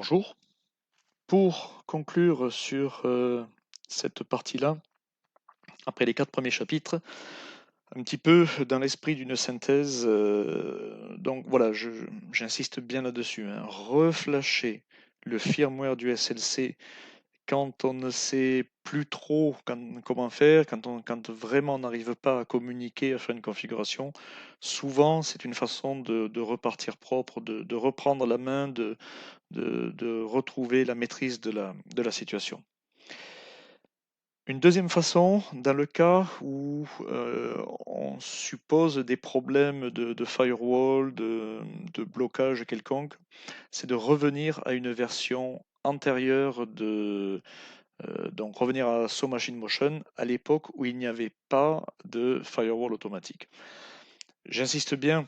Bonjour. Pour conclure sur cette partie-là, après les 4 premiers chapitres, un petit peu dans l'esprit d'une synthèse, donc voilà, j'insiste bien là-dessus, hein. Reflasher le firmware du SLC quand on ne sait plus trop comment faire, quand vraiment on n'arrive pas à communiquer, à faire une configuration, souvent c'est une façon de repartir propre, de reprendre la main, de retrouver la maîtrise de la situation. Une deuxième façon, dans le cas où on suppose des problèmes de firewall, de blocage quelconque, c'est de revenir à une version antérieure donc revenir à So Machine Motion à l'époque où il n'y avait pas de firewall automatique. J'insiste bien,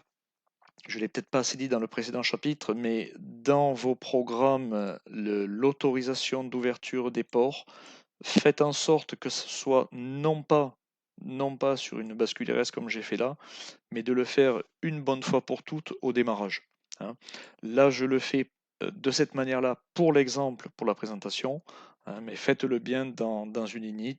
je ne l'ai peut-être pas assez dit dans le précédent chapitre, mais dans vos programmes, l'autorisation d'ouverture des ports, faites en sorte que ce soit non pas sur une bascule RS comme j'ai fait là, mais de le faire une bonne fois pour toutes au démarrage, hein. Là, je le fais de cette manière-là pour l'exemple, pour la présentation, hein, mais faites-le bien dans une init,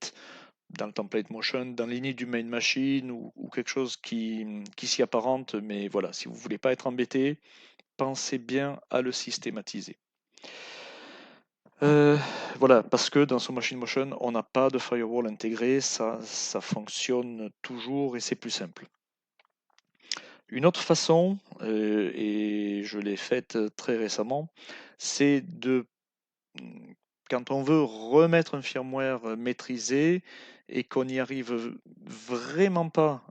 dans le template motion, dans l'init du main machine ou quelque chose qui s'y apparente. Mais voilà, si vous ne voulez pas être embêté, pensez bien à le systématiser. Voilà, parce que dans son machine motion, on n'a pas de firewall intégré, ça fonctionne toujours et c'est plus simple. Une autre façon, et je l'ai faite très récemment, c'est quand on veut remettre un firmware maîtrisé et qu'on n'y arrive vraiment pas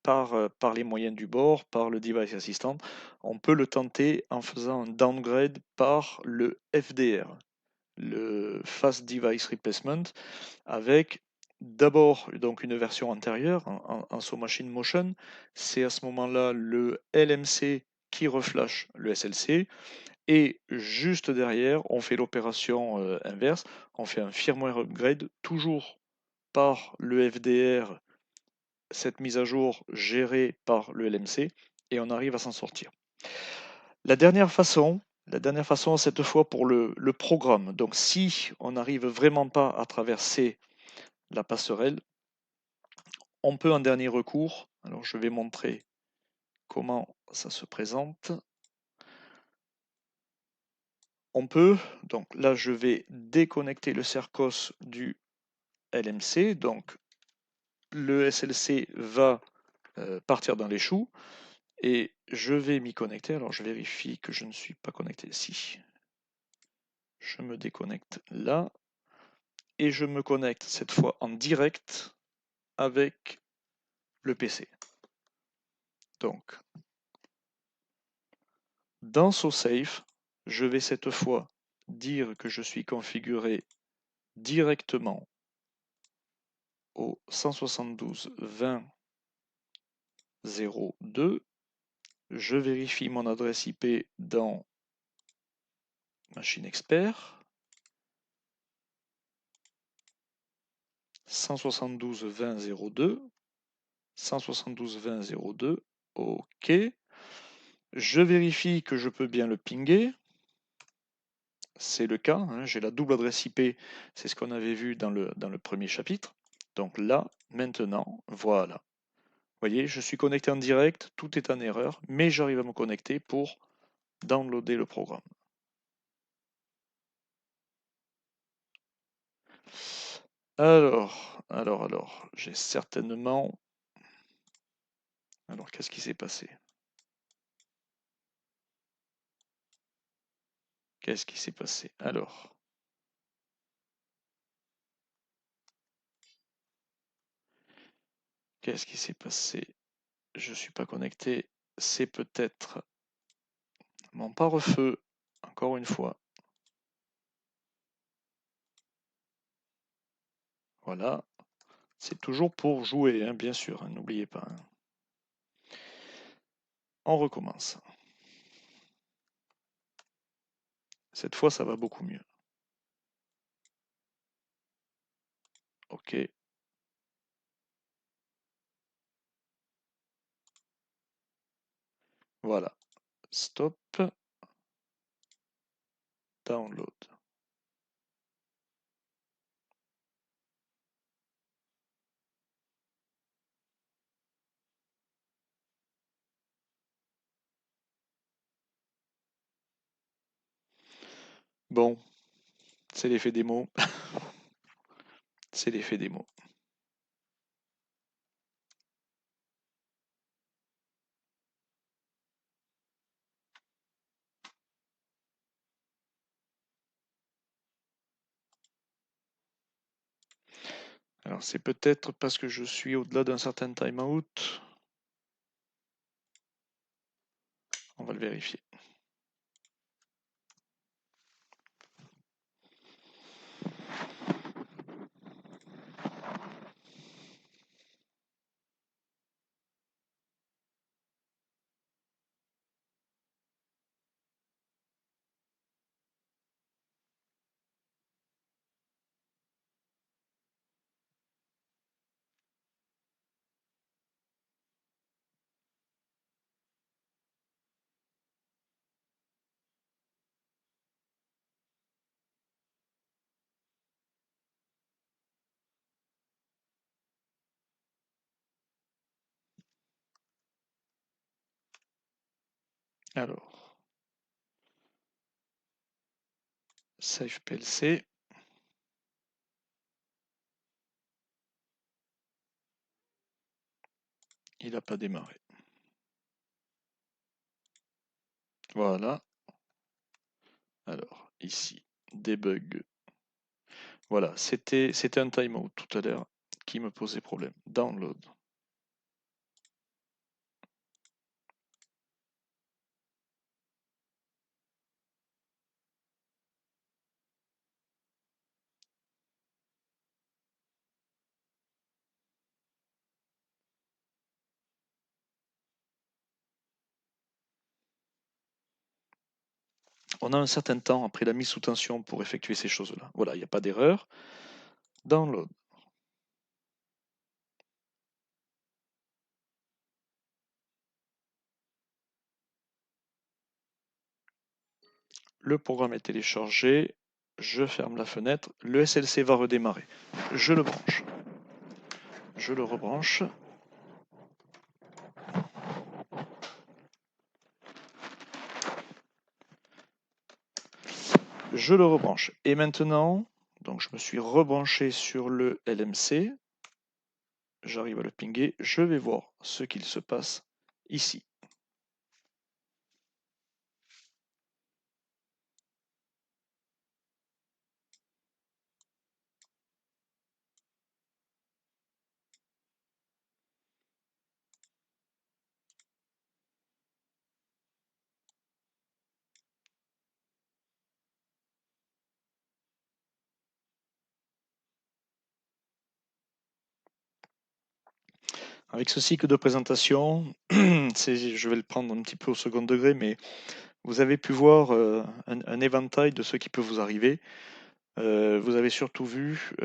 par les moyens du bord, par le device assistant, on peut le tenter en faisant un downgrade par le FDR, le Fast Device Replacement, avec d'abord donc une version antérieure en So Machine Motion. C'est à ce moment-là le LMC qui reflash le SLC. Et juste derrière, on fait l'opération inverse, on fait un firmware upgrade, toujours par le FDR, cette mise à jour gérée par le LMC, et on arrive à s'en sortir. La dernière façon, cette fois pour le programme. Donc si on n'arrive vraiment pas à traverser la passerelle, on peut en dernier recours, alors je vais montrer comment ça se présente. On peut, donc là je vais déconnecter le Cercos du LMC, donc le SLC va partir dans les choux et je vais m'y connecter. Alors je vérifie que je ne suis pas connecté. Si, je me déconnecte là et je me connecte cette fois en direct avec le PC. Donc, dans SoSafe, je vais cette fois dire que je suis configuré directement au 172.20.02. Je vérifie mon adresse IP dans Machine Expert. 172.20.02. 172.20.02. OK. Je vérifie que je peux bien le pinguer. C'est le cas, hein, j'ai la double adresse IP, c'est ce qu'on avait vu dans le premier chapitre. Donc là, maintenant, voilà. Vous voyez, je suis connecté en direct, tout est en erreur, mais j'arrive à me connecter pour downloader le programme. Alors, j'ai certainement... Alors, qu'est-ce qui s'est passé? Qu'est-ce qui s'est passé? Alors... Qu'est-ce qui s'est passé? Je ne suis pas connecté. C'est peut-être mon pare-feu, encore une fois. Voilà. C'est toujours pour jouer, hein, bien sûr, hein, n'oubliez pas, hein. On recommence. Cette fois, ça va beaucoup mieux. OK. Voilà. Stop. Download. Bon, c'est l'effet démo. C'est l'effet démo. Alors c'est peut-être parce que je suis au-delà d'un certain timeout. On va le vérifier. Alors, Save PLC. Il n'a pas démarré. Voilà. Alors, ici, debug. Voilà, c'était un timeout tout à l'heure qui me posait problème. Download. On a un certain temps après la mise sous tension pour effectuer ces choses-là. Voilà, il n'y a pas d'erreur. Download. Le programme est téléchargé. Je ferme la fenêtre. Le SLC va redémarrer. Je le branche. Je le rebranche. Je le rebranche. Et maintenant, donc je me suis rebranché sur le LMC. J'arrive à le pinguer. Je vais voir ce qu'il se passe ici. Avec ce cycle de présentation, je vais le prendre un petit peu au second degré, mais vous avez pu voir un éventail de ce qui peut vous arriver. Vous avez surtout vu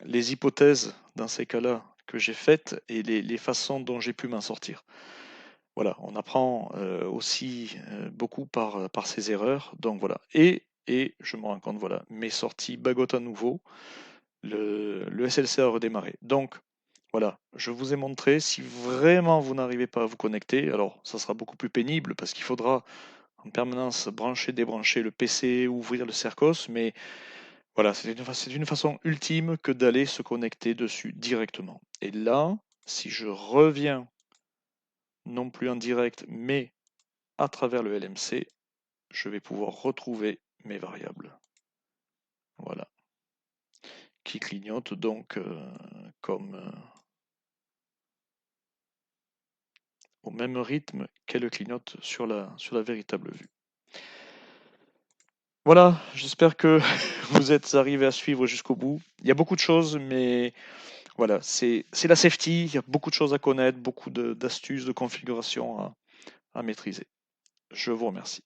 les hypothèses dans ces cas-là que j'ai faites et les façons dont j'ai pu m'en sortir. Voilà, on apprend aussi beaucoup par ces erreurs. Donc voilà. Et je me rends compte, voilà, mes sorties bagotent à nouveau. Le SLC a redémarré. Donc voilà, je vous ai montré, si vraiment vous n'arrivez pas à vous connecter, alors ça sera beaucoup plus pénible parce qu'il faudra en permanence brancher, débrancher le PC, ouvrir le Cercos, mais voilà, c'est une façon ultime que d'aller se connecter dessus directement. Et là, si je reviens non plus en direct, mais à travers le LMC, je vais pouvoir retrouver mes variables. Voilà. Qui clignotent donc comme au même rythme qu'elle clignote sur la véritable vue. Voilà, j'espère que vous êtes arrivés à suivre jusqu'au bout. Il y a beaucoup de choses, mais voilà, c'est la safety, il y a beaucoup de choses à connaître, beaucoup d'astuces, de configuration à maîtriser. Je vous remercie.